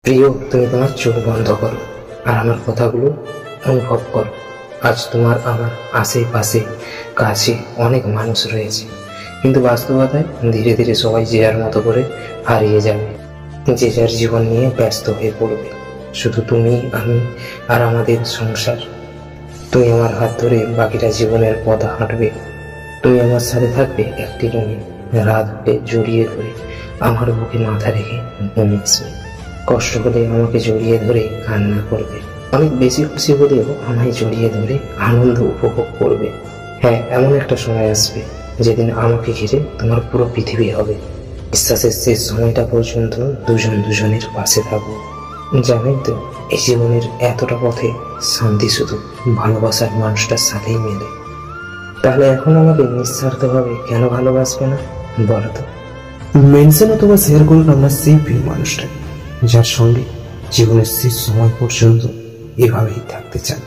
প্রিয়, তুমি তোমার চোখ বন্ধ করো আর আমার কথাগুলো অনুভব করো। আজ তোমার আমার আশেপাশে কাছে অনেক মানুষ রয়েছে, কিন্তু বাস্তবতায় ধীরে ধীরে সবাই যে যার মতো করে হারিয়ে যাবে, যে যার জীবন নিয়ে ব্যস্ত হয়ে পড়বে। শুধু তুমি, আমি আর আমাদের সংসার। তুমি আমার হাত ধরে বাকিটা জীবনের পথ হাঁটবে। তুমি আমার সাথে থাকবে একটি রুমে, রাত হয়ে জড়িয়ে ধরে আমার বুকে মাথা রেখে ঘুমিয়েছে। কষ্ট হলে আমাকে জড়িয়ে ধরে কান্না করবে, অনেক বেশি খুশি হলেও আমায় জড়িয়ে ধরে আনন্দ উপভোগ করবে। হ্যাঁ, এমন একটা সময় আসবে যেদিন আমাকে ঘিরে তোমার পুরো পৃথিবী হবে। বিশ্বাসের শেষ সময়টা পর্যন্ত দুজন দুজনের পাশে থাকবো। জানেন তো, এই জীবনের এতটা পথে শান্তি শুধু ভালোবাসার মানুষটার সাথেই মেলে। তাহলে এখন আমাকে নিঃস্বার্থভাবে কেন ভালোবাসবে না বলো তো? মেনশন অথবা শেয়ার করুন আপনার সেই প্রিয় মানুষটাকে, যার সঙ্গে জীবনের শেষ সময় পর্যন্ত এভাবেই থাকতে চান।